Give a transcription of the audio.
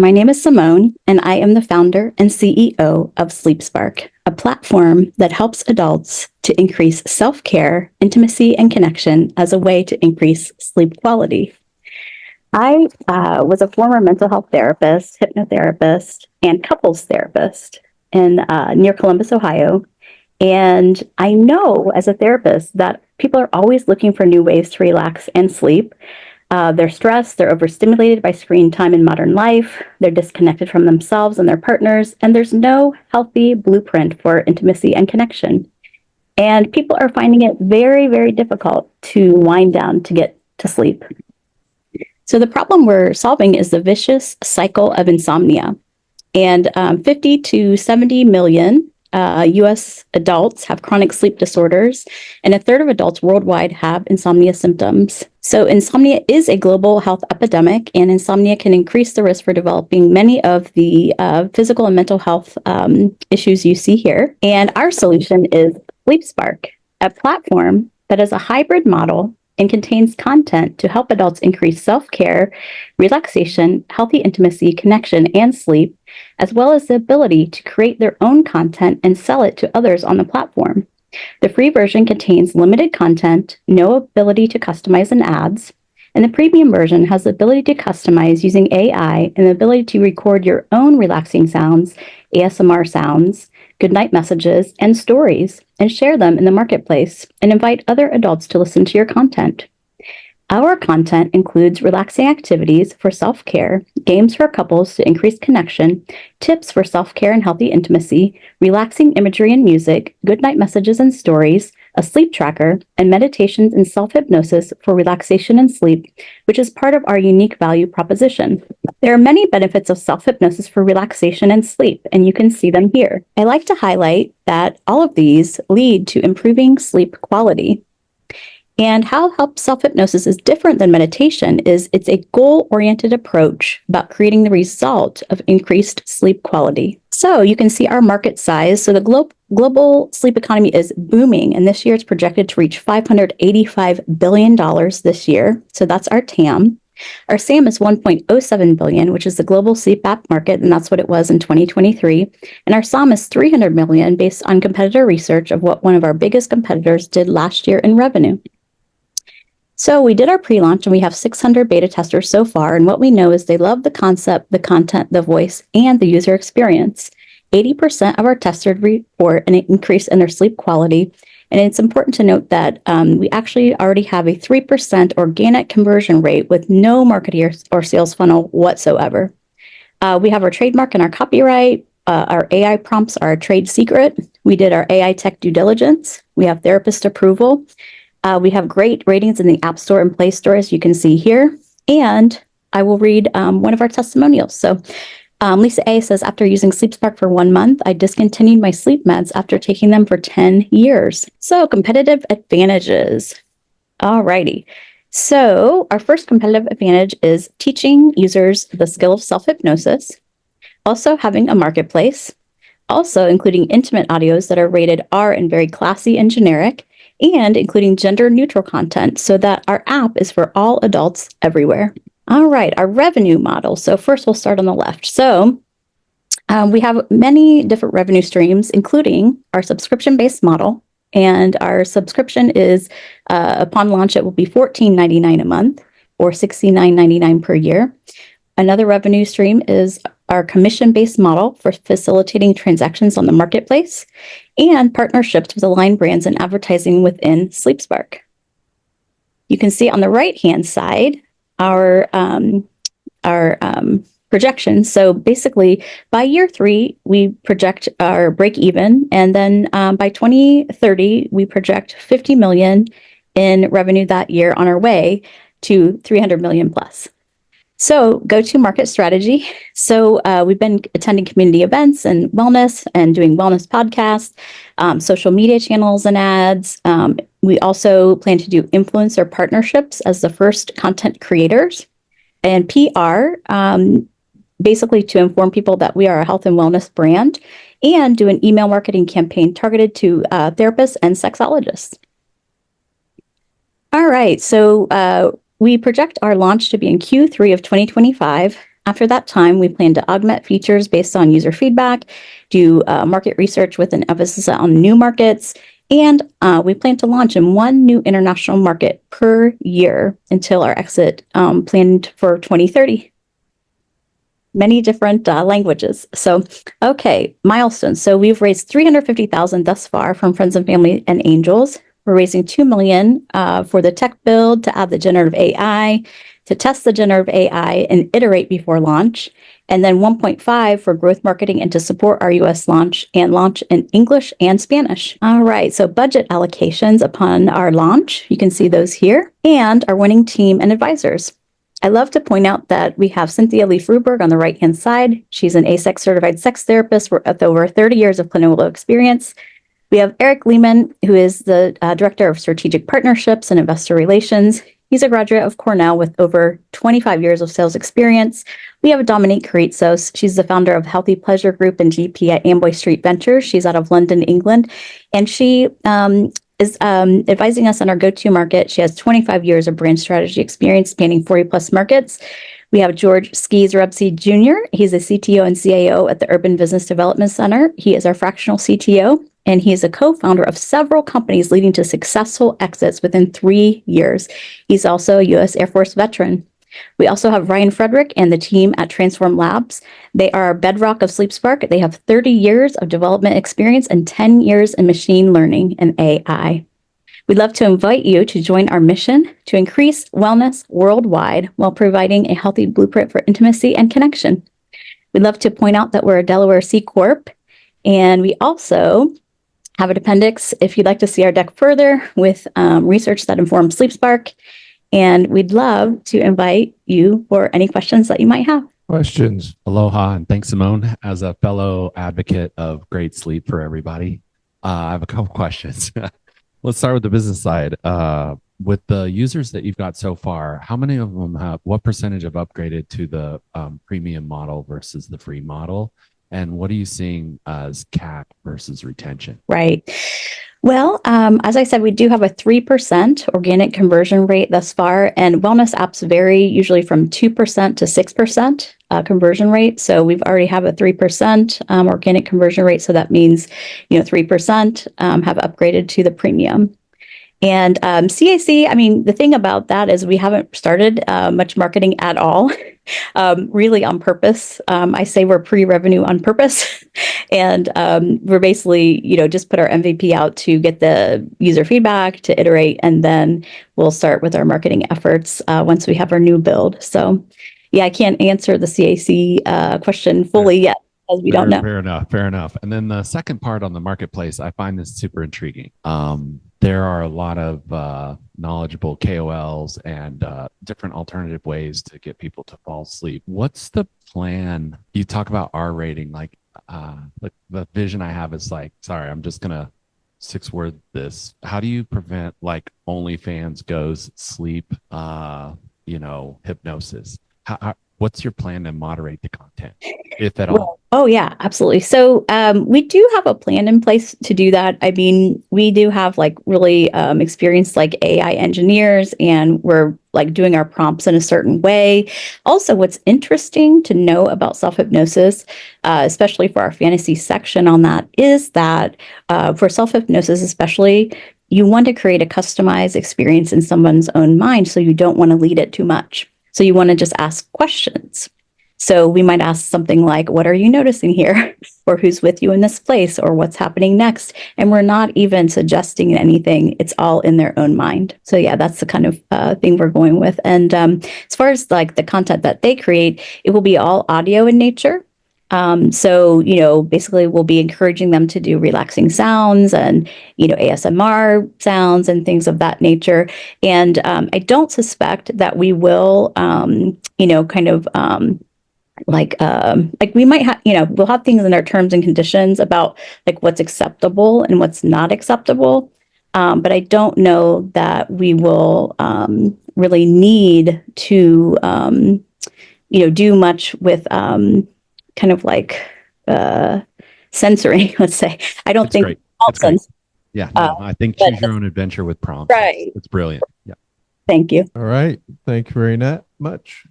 My name is Simone, and I am the founder and CEO of SleepSpark, a platform that helps adults to increase self-care, intimacy, and connection as a way to increase sleep quality. I was a former mental health therapist, hypnotherapist, and couples therapist in near Columbus, Ohio. And I know as a therapist that people are always looking for new ways to relax and sleep. They're stressed, they're overstimulated by screen time in modern life, they're disconnected from themselves and their partners, and there's no healthy blueprint for intimacy and connection. And people are finding it very, very difficult to wind down to get to sleep. So the problem we're solving is the vicious cycle of insomnia. And 50 to 70 million US adults have chronic sleep disorders, and a third of adults worldwide have insomnia symptoms. So insomnia is a global health epidemic, and insomnia can increase the risk for developing many of the physical and mental health issues you see here. And our solution is SleepSpark, a platform that is a hybrid model and contains content to help adults increase self-care, relaxation, healthy intimacy, connection, and sleep, as well as the ability to create their own content and sell it to others on the platform. The free version contains limited content, no ability to customize in ads, and the premium version has the ability to customize using AI and the ability to record your own relaxing sounds, ASMR sounds, goodnight messages, and stories, and share them in the marketplace and invite other adults to listen to your content. Our content includes relaxing activities for self-care, games for couples to increase connection, tips for self-care and healthy intimacy, relaxing imagery and music, goodnight messages and stories, a sleep tracker, and meditations and self-hypnosis for relaxation and sleep, which is part of our unique value proposition. There are many benefits of self-hypnosis for relaxation and sleep, and you can see them here. I like to highlight that all of these lead to improving sleep quality. And how help self-hypnosis is different than meditation is it's a goal-oriented approach about creating the result of increased sleep quality. So you can see our market size. So the global sleep economy is booming, and this year it's projected to reach $585 billion this year. So that's our TAM. Our SAM is 1.07 billion, which is the global sleep app market, and that's what it was in 2023. And our SOM is 300 million based on competitor research of what one of our biggest competitors did last year in revenue. So we did our pre-launch and we have 600 beta testers so far. And what we know is they love the concept, the content, the voice, and the user experience. 80% of our testers report an increase in their sleep quality. And it's important to note that we actually already have a 3% organic conversion rate with no marketing or sales funnel whatsoever. We have our trademark and our copyright. Our AI prompts are a trade secret. We did our AI tech due diligence. We have therapist approval. We have great ratings in the App Store and Play Store, as you can see here. And I will read one of our testimonials. So Lisa A says, after using SleepSpark for 1 month, I discontinued my sleep meds after taking them for 10 years. So competitive advantages. All righty. So our first competitive advantage is teaching users the skill of self-hypnosis, also having a marketplace, also including intimate audios that are rated R and very classy and generic, and including gender-neutral content so that our app is for all adults everywhere. All right, our revenue model. So first we'll start on the left. So we have many different revenue streams, including our subscription-based model. And our subscription is, upon launch, it will be $14.99 a month or $69.99 per year. Another revenue stream is our commission-based model for facilitating transactions on the marketplace and partnerships with aligned brands and advertising within SleepSpark. You can see on the right-hand side our projections. So basically, by year 3, we project our break even, and then by 2030, we project 50 million in revenue that year on our way to 300 million plus. So go-to-market strategy. So we've been attending community events and wellness and doing wellness podcasts, social media channels and ads. We also plan to do influencer partnerships as the first content creators and PR, basically to inform people that we are a health and wellness brand, and do an email marketing campaign targeted to therapists and sexologists. All right, so we project our launch to be in Q3 of 2025. After that time, we plan to augment features based on user feedback, do market research with an emphasis on new markets, and we plan to launch in one new international market per year until our exit planned for 2030. Many different languages. So, okay, milestones. So we've raised $350,000 thus far from friends and family and angels. We're raising $2 million for the tech build to add the generative AI, to test the generative AI and iterate before launch, and then 1.5 for growth marketing and to support our US launch and launch in English and Spanish. All right, so budget allocations upon our launch, you can see those here, and our winning team and advisors. I love to point out that we have Cynthia Lee Fruberg on the right-hand side. She's an ASEX certified sex therapist with over 30 years of clinical experience. We have Eric Lehman, who is the Director of Strategic Partnerships and Investor Relations. He's a graduate of Cornell with over 25 years of sales experience. We have Dominique Caritsos. She's the founder of Healthy Pleasure Group and GP at Amboy Street Ventures. She's out of London, England, and she is advising us on our go-to market. She has 25 years of brand strategy experience spanning 40 plus markets. We have George Skees Rebsey Jr. He's a CTO and CAO at the Urban Business Development Center. He is our fractional CTO, and he is a co-founder of several companies leading to successful exits within 3 years. He's also a U.S. Air Force veteran. We also have Ryan Frederick and the team at Transform Labs. They are bedrock of SleepSpark. They have 30 years of development experience and 10 years in machine learning and AI. We'd love to invite you to join our mission to increase wellness worldwide while providing a healthy blueprint for intimacy and connection. We'd love to point out that we're a Delaware C Corp, and we also have an appendix if you'd like to see our deck further with research that informs SleepSpark. And we'd love to invite you for any questions that you might have. Questions. Aloha, and thanks, Simone. As a fellow advocate of great sleep for everybody, I have a couple questions. Let's start with the business side. With the users that you've got so far, how many of them what percentage have upgraded to the premium model versus the free model? And what are you seeing as CAC versus retention? Right. Well, as I said, we do have a 3% organic conversion rate thus far, and wellness apps vary usually from 2% to 6% conversion rate. So we've already have a 3% organic conversion rate. So that means, 3% have upgraded to the premium. And CAC, I mean, the thing about that is we haven't started much marketing at all, really on purpose. I say we're pre-revenue on purpose. And we're basically, just put our MVP out to get the user feedback, to iterate, and then we'll start with our marketing efforts once we have our new build. So, yeah, I can't answer the CAC question fully yet, because we don't know. Fair enough. And then the second part on the marketplace, I find this super intriguing. There are a lot of knowledgeable KOLs and different alternative ways to get people to fall asleep. What's the plan? You talk about R rating, like the vision I have is like, sorry, I'm just going to 6-word this. How do you prevent like OnlyFans goes sleep, hypnosis? What's your plan to moderate the content, if at all? Oh, yeah, absolutely. So we do have a plan in place to do that. I mean, we do have like really experienced like AI engineers, and we're like doing our prompts in a certain way. Also, what's interesting to know about self-hypnosis, especially for our fantasy section on that, is that for self-hypnosis especially, you want to create a customized experience in someone's own mind, so you don't want to lead it too much. So you want to just ask questions. So we might ask something like, what are you noticing here? Or who's with you in this place? Or what's happening next? And we're not even suggesting anything. It's all in their own mind. So yeah, that's the kind of thing we're going with. And as far as like the content that they create, it will be all audio in nature. So, basically we'll be encouraging them to do relaxing sounds and, ASMR sounds and things of that nature. And I don't suspect that we will, like we might have, we'll have things in our terms and conditions about like what's acceptable and what's not acceptable. But I don't know that we will really need to, do much with kind of like censoring, let's say. I don't think it's great. Yeah, no, I think choose your own adventure with prompts. Right. It's brilliant. Yeah. Thank you. All right. Thank you very much.